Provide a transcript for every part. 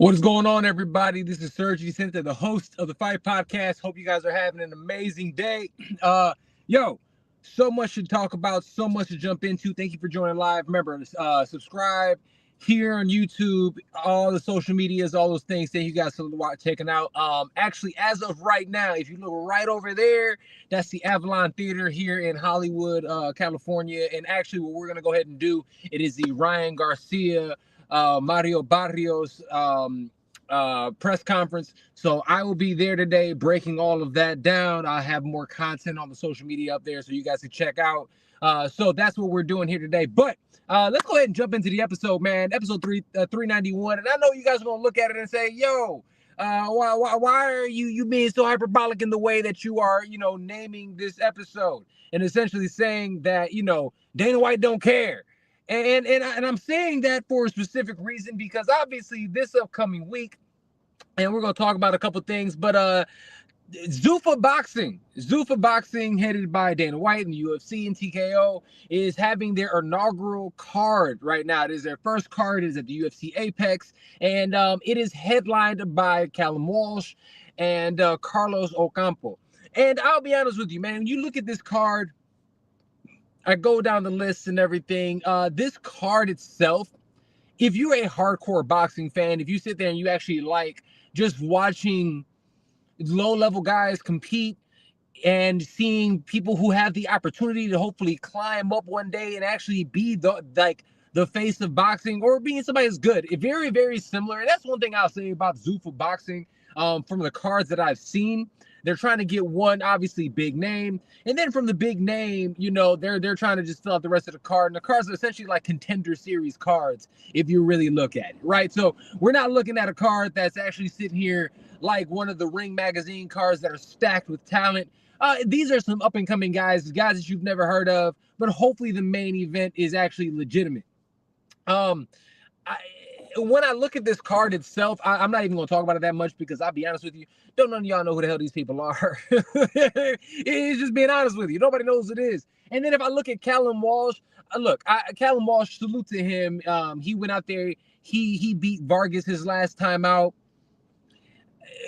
What is going on, everybody? This is SERG VICENTE, the host of the Fight Podcast. Hope you guys are having an amazing day. Yo, so much to talk about, so much to jump into. Thank you for joining live. Remember, subscribe here on YouTube, all the social medias, all those things. Thank you guys for checking out. Actually, as of right now, if you look right over there, that's the Avalon Theater here in Hollywood, California. And actually, what we're gonna go ahead and do, it is the Ryan Garcia Mario Barrios press conference. So I will be there today breaking all of that down. I have more content on the social media up there so you guys can check out. So that's what we're doing here today. But let's go ahead and jump into the episode, man. Episode 391. And I know you guys are going to look at it and say, yo, why are you being so hyperbolic in the way that you are, naming this episode and essentially saying that, Dana White don't care. And I'm saying that for a specific reason, because obviously this upcoming week, and we're going to talk about a couple things, but Zuffa Boxing, headed by Dana White and the UFC and TKO, is having their inaugural card right now. It is their first card. It is at the UFC Apex, and it is headlined by Callum Walsh and Carlos Ocampo. And I'll be honest with you, man, when you look at this card, I go down the list and everything. This card itself, if you're a hardcore boxing fan, if you sit there and you actually like just watching low-level guys compete and seeing people who have the opportunity to hopefully climb up one day and actually be the face of boxing, or being somebody that's good, very, very similar. And that's one thing I'll say about Zuffa Boxing from the cards that I've seen. They're trying to get one, obviously, big name. And then from the big name, they're trying to just fill out the rest of the card. And the cards are essentially like contender series cards, if you really look at it, right? So we're not looking at a card that's actually sitting here like one of the Ring magazine cards that are stacked with talent. These are some up-and-coming guys that you've never heard of, but hopefully the main event is actually legitimate. When I look at this card itself, I'm not even going to talk about it that much, because I'll be honest with you, don't none of y'all know who the hell these people are. It's just being honest with you. Nobody knows who it is. And then if I look at Callum Walsh, Callum Walsh, salute to him. He went out there. He beat Vargas his last time out.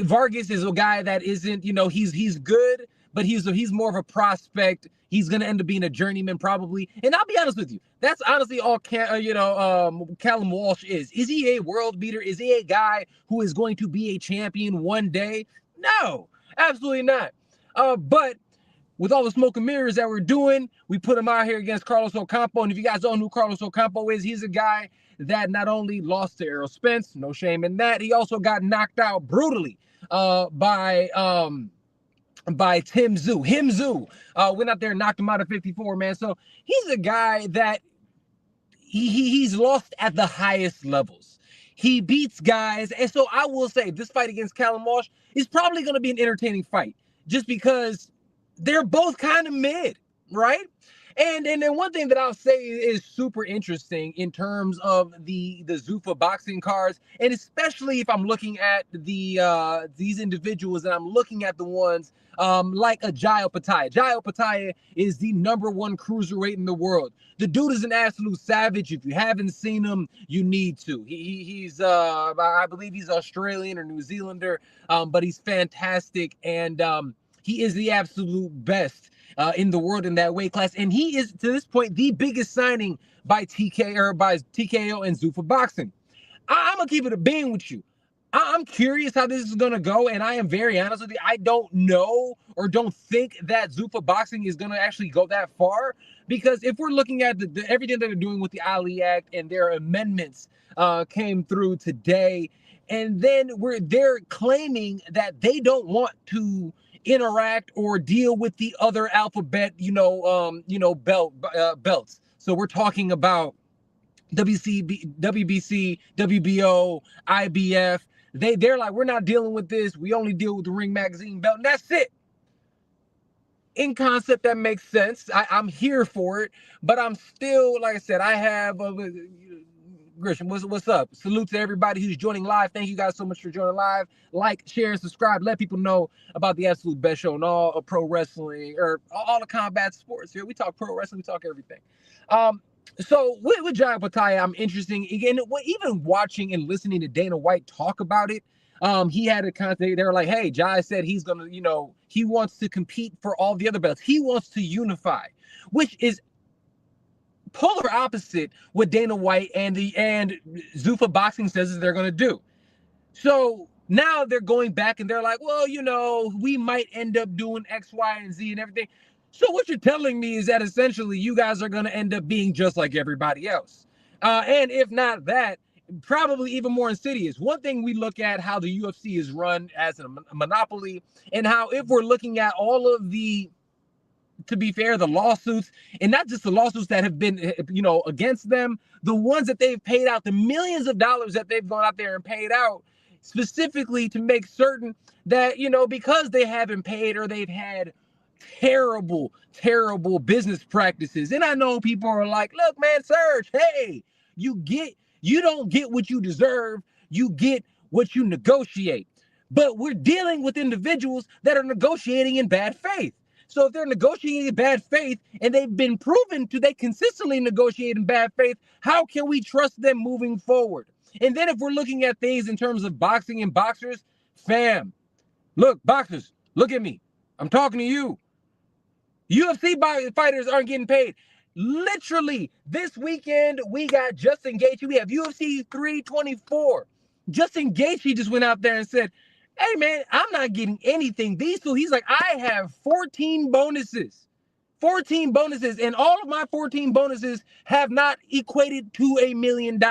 Vargas is a guy that isn't, he's good, but he's more of a prospect. He's going to end up being a journeyman probably. And I'll be honest with you, that's honestly all Callum Walsh is. Is he a world beater? Is he a guy who is going to be a champion one day? No, absolutely not. But with all the smoke and mirrors that we're doing, we put him out here against Carlos Ocampo. And if you guys don't know who Carlos Ocampo is, he's a guy that not only lost to Errol Spence, no shame in that, he also got knocked out brutally by Tim Tszyu. Went out there and knocked him out at 54, man. So he's a guy that he's lost at the highest levels. He beats guys. And so I will say this fight against Callum Walsh is probably going to be an entertaining fight, just because they're both kind of mid, right? And then one thing that I'll say is super interesting in terms of the Zuffa Boxing cards, and especially if I'm looking at these individuals, and I'm looking at the ones like a Jai Opetaia. Jai Opetaia is the #1 cruiserweight in the world. The dude is an absolute savage. If you haven't seen him, you need to. He's I believe he's Australian or New Zealander, but he's fantastic, and he is the absolute best in the world in that weight class. And he is, to this point, the biggest signing by TKO and Zuffa Boxing. I'm going to keep it a bean with you. I'm curious how this is going to go, and I am very honest with you. I don't know or don't think that Zuffa Boxing is going to actually go that far, because if we're looking at everything that they're doing with the Ali Act and their amendments came through today, and then they're claiming that they don't want to interact or deal with the other alphabet, belts. So we're talking about WBC, WBO, IBF. They're like, we're not dealing with this. We only deal with the Ring magazine belt, and that's it. In concept, that makes sense. I'm here for it, but I'm still, like I said, I have Grisham, what's up? Salute to everybody who's joining live. Thank you guys so much for joining live. Like, share, and subscribe. Let people know about the absolute best show in all of pro wrestling, or all the combat sports. Here we talk pro wrestling, we talk everything. So with Jai Opetaia, I'm interesting again. Even watching and listening to Dana White talk about it, he had a content. They were like, "Hey, Jai said he's gonna, he wants to compete for all the other belts. He wants to unify," which is polar opposite what Dana White and Zuffa Boxing says is they're gonna do. So now they're going back and they're like, well, we might end up doing X, Y, and Z and everything. So what you're telling me is that essentially you guys are going to end up being just like everybody else. And if not that, probably even more insidious. One thing we look at how the UFC is run as a monopoly, and how if we're looking at all of the, to be fair, the lawsuits, and not just the lawsuits that have been, against them, the ones that they've paid out, the millions of dollars that they've gone out there and paid out, specifically to make certain that, because they haven't paid or they've had terrible, terrible business practices. And I know people are like, look, man, Serge, hey, you don't get what you deserve. You get what you negotiate. But we're dealing with individuals that are negotiating in bad faith. So if they're negotiating in bad faith and they've been proven to, they consistently negotiate in bad faith, how can we trust them moving forward? And then if we're looking at things in terms of boxing and boxers, fam, look, boxers, look at me. I'm talking to you. UFC fighters aren't getting paid. Literally, this weekend, we got Justin Gaethje. We have UFC 324. Justin Gaethje just went out there and said, hey, man, I'm not getting anything. He's like, I have 14 bonuses. 14 bonuses, and all of my 14 bonuses have not equated to $1 million.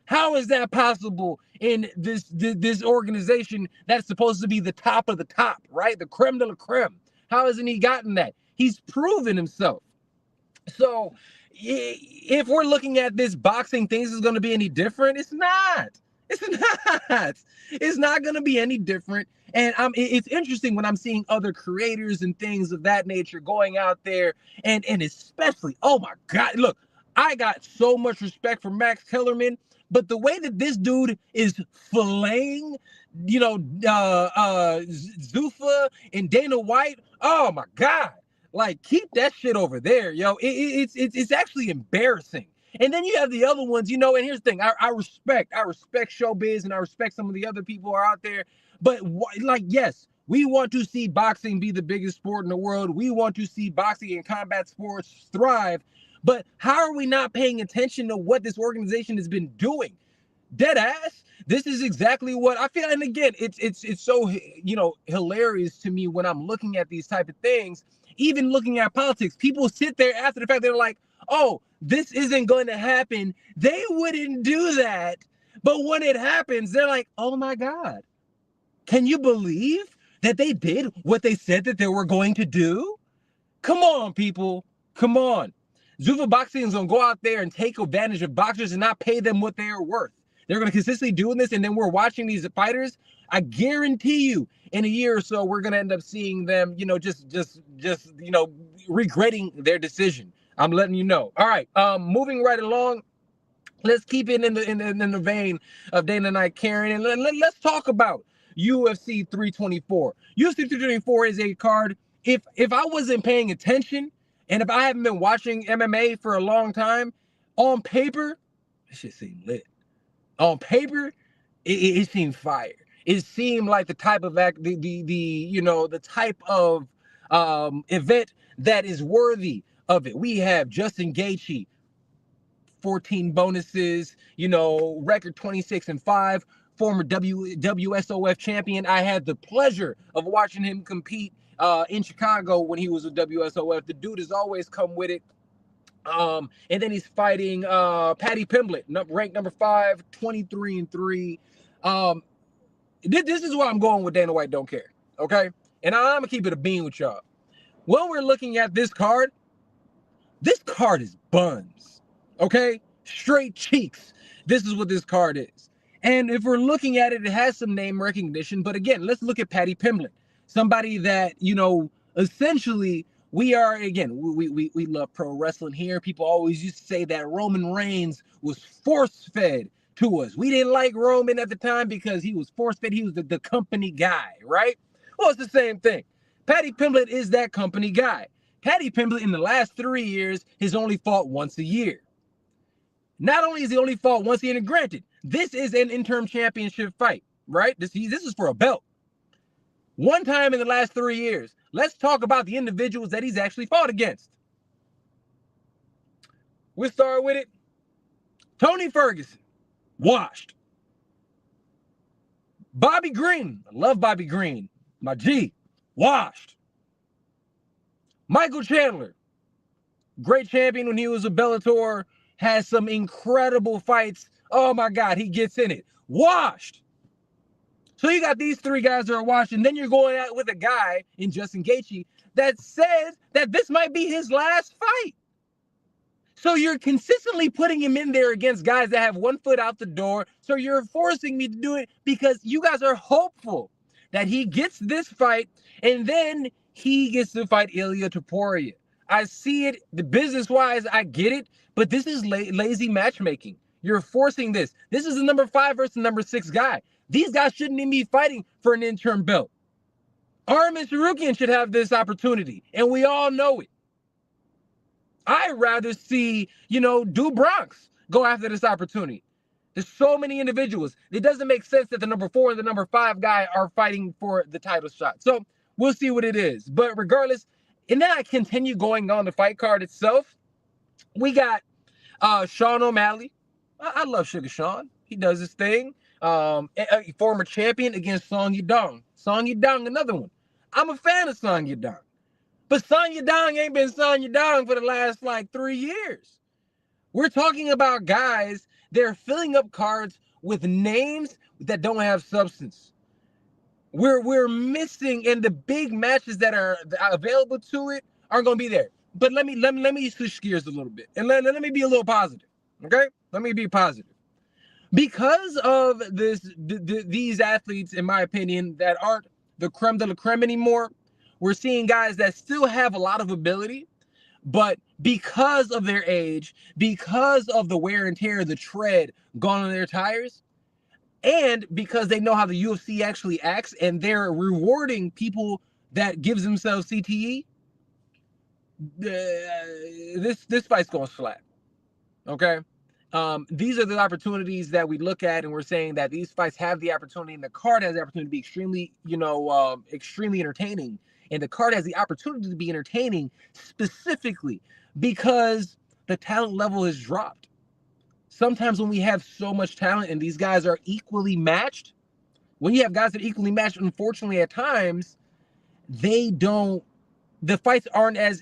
How is that possible in this organization that's supposed to be the top of the top, right? The creme de la creme. How hasn't he gotten that? He's proven himself. So if we're looking at this boxing thing, is going to be any different? It's not. It's not. It's not going to be any different. And it's interesting when I'm seeing other creators and things of that nature going out there, and especially, oh my God, look, I got so much respect for Max Kellerman, but the way that this dude is filleting, Zuffa and Dana White, oh my God, like keep that shit over there, yo. It's actually embarrassing. And then you have the other ones, and here's the thing, I respect showbiz, and I respect some of the other people who are out there, but yes, we want to see boxing be the biggest sport in the world. We want to see boxing and combat sports thrive, but how are we not paying attention to what this organization has been doing? Dead ass. This is exactly what I feel. And again, it's so, hilarious to me when I'm looking at these type of things, even looking at politics. People sit there after the fact, they're like, oh, this isn't going to happen. They wouldn't do that. But when it happens, they're like, oh my God, can you believe that they did what they said that they were going to do? Come on, people. Come on. Zuffa Boxing is going to go out there and take advantage of boxers and not pay them what they are worth. They're going to consistently doing this, and then we're watching these fighters. I guarantee you, in a year or so, we're going to end up seeing them, just regretting their decision. I'm letting you know. All right, moving right along. Let's keep it in the vein of Dana and I, Karen, and let's talk about UFC 324. UFC 324 is a card. If I wasn't paying attention, and if I haven't been watching MMA for a long time, on paper, it should seem lit. On paper, it seemed fire. It seemed like the type of the type of event that is worthy of it. We have Justin Gaethje, 14 bonuses, record 26-5, former WSOF champion. I had the pleasure of watching him compete in Chicago when he was with WSOF. The dude has always come with it. And then he's fighting Paddy Pimblett, ranked number 5, 23-3. This is where I'm going with Dana White don't care, okay? And I'm gonna keep it a bean with y'all. When we're looking at this card is buns, okay? Straight cheeks. This is what this card is. And if we're looking at it, it has some name recognition. But again, let's look at Paddy Pimblett, somebody that, essentially, we are, again, we love pro wrestling here. People always used to say that Roman Reigns was force-fed to us. We didn't like Roman at the time because he was force-fed. He was the company guy, right? Well, it's the same thing. Paddy Pimblett is that company guy. Paddy Pimblett, in the last 3 years, has only fought once a year. Not only is he only fought once, and granted, this is an interim championship fight, right? This is for a belt. One time in the last 3 years. Let's talk about the individuals that he's actually fought against. We'll start with it. Tony Ferguson, washed. Bobby Green, I love Bobby Green, my G, washed. Michael Chandler, great champion when he was a Bellator, has some incredible fights. Oh my God, he gets in it. Washed. So you got these 3 guys that are washed, and then you're going out with a guy in Justin Gaethje that says that this might be his last fight. So you're consistently putting him in there against guys that have 1 foot out the door. So you're forcing me to do it because you guys are hopeful that he gets this fight and then he gets to fight Ilia Topuria. I see it, the business-wise, I get it, but this is lazy matchmaking. You're forcing this. This is the number 5 versus the number 6 guy. These guys shouldn't even be fighting for an interim belt. Arman Tsarukyan should have this opportunity, and we all know it. I'd rather see, Do Bronx go after this opportunity. There's so many individuals. It doesn't make sense that the number 4 and the number 5 guy are fighting for the title shot. So we'll see what it is. But regardless, and then I continue going on the fight card itself. We got Sean O'Malley. I love Sugar Sean. He does his thing. A former champion against Song Yadong. Song Yadong, another one. I'm a fan of Song Yadong. But Song Yadong ain't been Song Yadong for the last 3 years. We're talking about guys, they're filling up cards with names that don't have substance. We're missing, and the big matches that are available to it aren't going to be there. But let me switch gears a little bit, and let me be a little positive, okay? Let me be positive. Because of these athletes, in my opinion, that aren't the creme de la creme anymore, we're seeing guys that still have a lot of ability, but because of their age, because of the wear and tear, the tread gone on their tires, and because they know how the UFC actually acts and they're rewarding people that gives themselves CTE, this fight's going to slap, okay? These are the opportunities that we look at, and we're saying that these fights have the opportunity, and the card has the opportunity to be extremely, extremely entertaining. And the card has the opportunity to be entertaining specifically because the talent level has dropped. Sometimes when we have so much talent and these guys are equally matched, when you have guys that are equally matched, unfortunately at times, the fights aren't as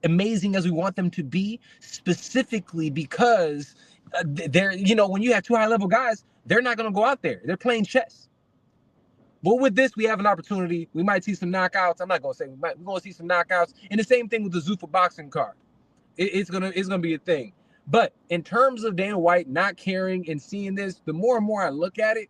amazing as we want them to be, specifically because they're, when you have 2 high-level guys, they're not going to go out there. They're playing chess. But with this, we have an opportunity. We might see some knockouts. I'm not going to say we're going to see some knockouts. And the same thing with the Zuffa boxing card. It's gonna be a thing. But in terms of Dana White not caring and seeing this, the more and more I look at it,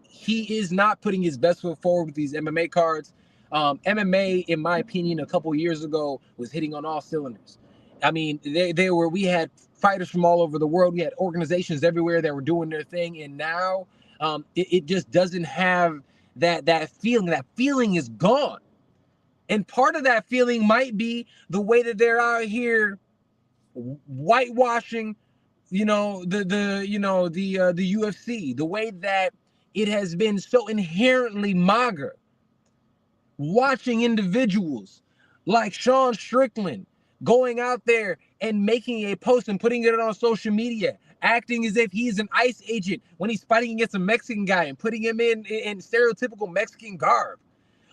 he is not putting his best foot forward with these MMA cards. MMA, in my opinion, a couple years ago was hitting on all cylinders. I mean, we had fighters from all over the world. We had organizations everywhere that were doing their thing. And now it just doesn't have that feeling. That feeling is gone. And part of that feeling might be the way that they're out here whitewashing, the UFC, the way that it has been so inherently MAGA. Watching individuals like Sean Strickland going out there and making a post and putting it on social media, acting as if he's an ICE agent when he's fighting against a Mexican guy and putting him in stereotypical Mexican garb.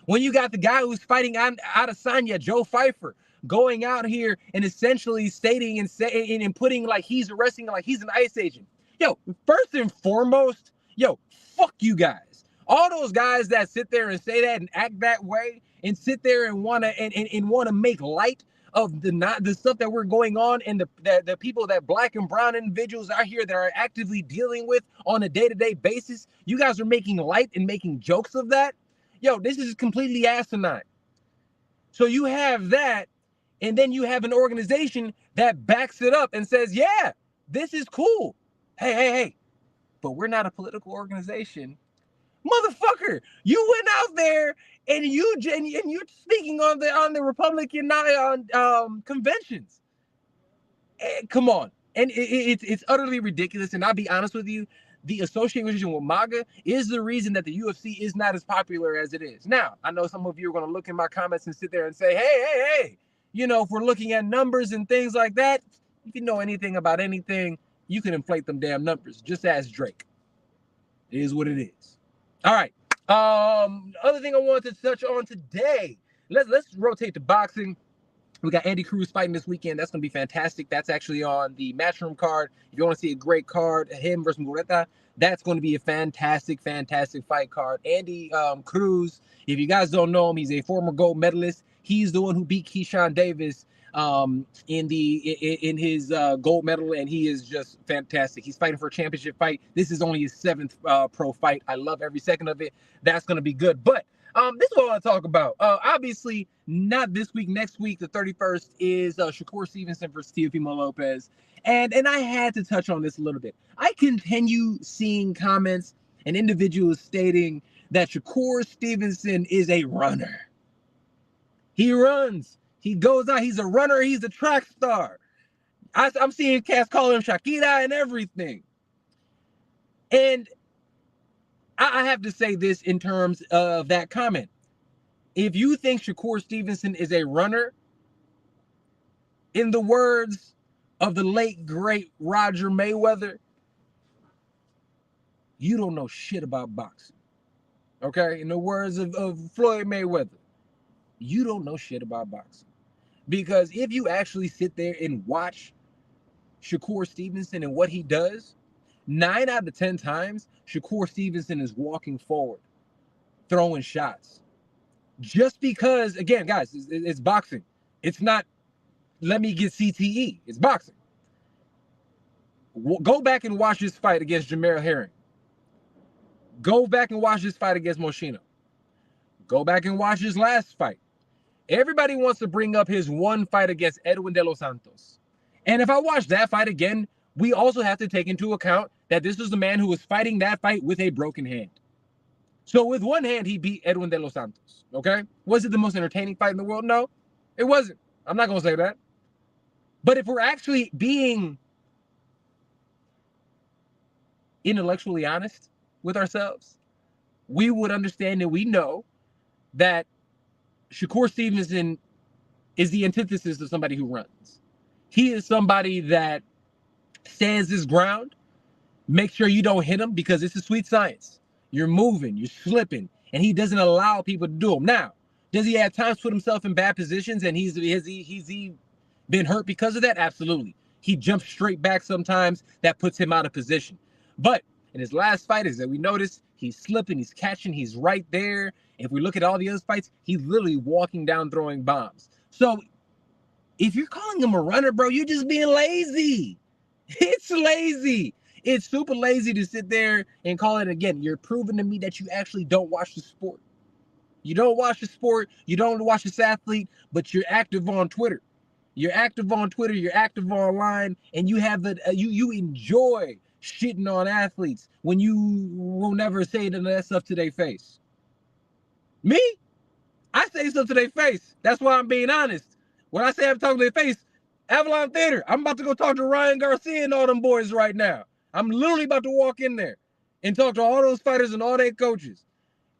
When you got the guy who's fighting Adesanya, Joe Pfeiffer, going out here and essentially stating and putting like he's arresting like he's an ICE agent. Yo, first and foremost, fuck you guys. All those guys that sit there and say that and act that way and sit there and wanna make light of the stuff that we're going on and the people that black and brown individuals out here that are actively dealing with on a day-to-day basis, you guys are making light and making jokes of that. Yo, this is completely asinine. So you have that, and then you have an organization that backs it up and says, yeah, this is cool. Hey, but we're not a political organization. Motherfucker, you went out there and you're speaking on the Republican conventions. Come on. And it's utterly ridiculous. And I'll be honest with you, the association with MAGA is the reason that the UFC is not as popular as it is. Now, I know some of you are going to look in my comments and sit there and say, hey, you know, if we're looking at numbers and things like that, if you know anything about anything, you can inflate them damn numbers. Just ask Drake. It is what it is. All right. Other thing I wanted to touch on today, let's rotate to boxing. We got Andy Cruz fighting this weekend. That's going to be fantastic. That's actually on the Matchroom card. If you want to see a great card, him versus Mureta, that's going to be a fantastic fight card. Andy Cruz, if you guys don't know him, he's a former gold medalist. He's the one who beat Keyshawn Davis in his gold medal, and he is just fantastic. He's fighting for a championship fight. This is only his 7th pro fight. I love every second of it. That's going to be good. But this is what I want to talk about. Obviously, not this week. Next week, the 31st, is Shakur Stevenson versus Teofimo Lopez. And I had to touch on this a little bit. I continue seeing comments and individuals stating that Shakur Stevenson is a runner. He runs. He goes out. He's a runner. He's a track star. I'm seeing cats call him Shakira and everything. And I have to say this in terms of that comment. If you think Shakur Stevenson is a runner, in the words of the late, great Roger Mayweather, you don't know shit about boxing. Okay? In the words of Floyd Mayweather, you don't know shit about boxing. Because if you actually sit there and watch Shakur Stevenson and what he does, 9 out of 10 times, Shakur Stevenson is walking forward, throwing shots. Just because, again, guys, it's boxing. It's not, let me get CTE. It's boxing. Go back and watch this fight against Jamel Herring. Go back and watch this fight against Moschino. Go back and watch his last fight. Everybody wants to bring up his one fight against Edwin De Los Santos. And if I watch that fight again, we also have to take into account that this was the man who was fighting that fight with a broken hand. So with one hand, he beat Edwin De Los Santos, okay? Was it the most entertaining fight in the world? No, it wasn't. I'm not going to say that. But if we're actually being intellectually honest with ourselves, we would understand and we know that Shakur Stevenson is the antithesis of somebody who runs. He is somebody that stands his ground. Make sure you don't hit him because it's a sweet science. You're moving, you're slipping, and he doesn't allow people to do them. Now, does he at times put himself in bad positions and he's been hurt because of that? Absolutely. He jumps straight back sometimes. That puts him out of position. But in his last fight, is that we notice he's slipping, he's catching, he's right there. If we look at all the other fights, he's literally walking down throwing bombs. So if you're calling him a runner, bro, you're just being lazy. It's lazy. It's super lazy to sit there and call it. Again, you're proving to me that you actually don't watch the sport. You don't watch the sport. You don't watch this athlete, but you're active on Twitter. You're active on Twitter. You're active online, and you have you enjoy shitting on athletes when you will never say that stuff to their face. Me? I say stuff to their face. That's why I'm being honest. When I say I'm talking to their face, Avalon Theater, I'm about to go talk to Ryan Garcia and all them boys right now. I'm literally about to walk in there and talk to all those fighters and all their coaches.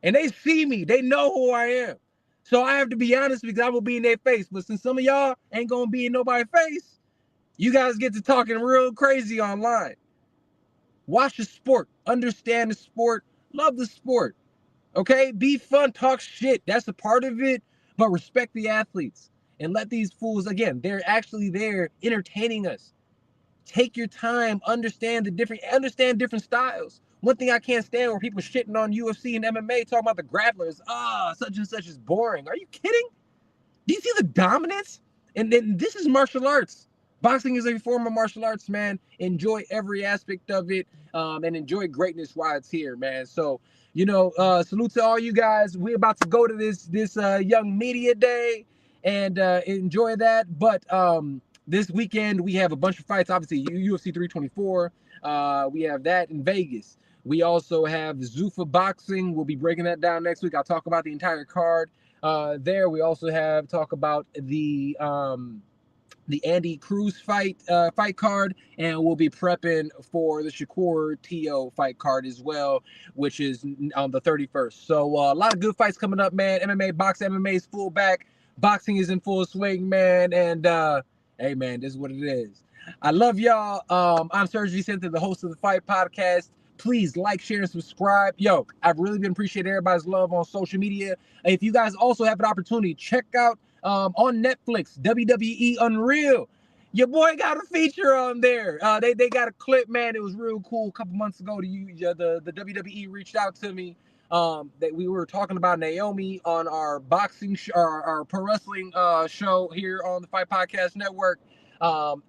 And they see me. They know who I am. So I have to be honest because I will be in their face. But since some of y'all ain't going to be in nobody's face, you guys get to talking real crazy online. Watch the sport. Understand the sport. Love the sport. Okay? Be fun. Talk shit. That's a part of it. But respect the athletes. And let these fools, again, they're actually there entertaining us. Take your time. Understand different styles. One thing I can't stand where people shitting on UFC and MMA talking about the grapplers. Such and such is boring. Are you kidding? Do you see the dominance? And then this is martial arts. Boxing is a form of martial arts, man. Enjoy every aspect of it and enjoy greatness while it's here, man. So, you know, salute to all you guys. We're about to go to this Young Media Day and enjoy that. But this weekend, we have a bunch of fights. Obviously, UFC 324. We have that in Vegas. We also have Zuffa Boxing. We'll be breaking that down next week. I'll talk about the entire card there. We also have talk about the the Andy Cruz fight card, and we'll be prepping for the Shakur TO fight card as well, which is on the 31st. So a lot of good fights coming up, man. MMA, boxing, MMA is full back. Boxing is in full swing, man. And hey, man, this is what it is. I love y'all. I'm Serg Vicente, the host of the Fight Podcast. Please like, share, and subscribe. Yo, I've really been appreciating everybody's love on social media. If you guys also have an opportunity, check out on Netflix, WWE Unreal. Your boy got a feature on there. They got a clip, man. It was real cool. A couple months ago, the WWE reached out to me. That we were talking about Naomi on our boxing, our pro wrestling show here on the Fight Podcast Network,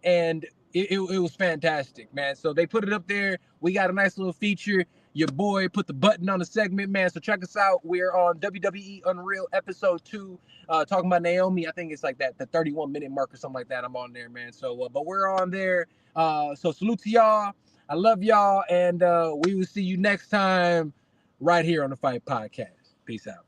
and it was fantastic, man. So they put it up there. We got a nice little feature. Your boy put the button on the segment, man. So check us out. We're on WWE Unreal episode 2, talking about Naomi. I think it's like the 31-minute mark or something like that. I'm on there, man. So, but we're on there. So salute to y'all. I love y'all, and we will see you next time right here on the Fight Podcast. Peace out.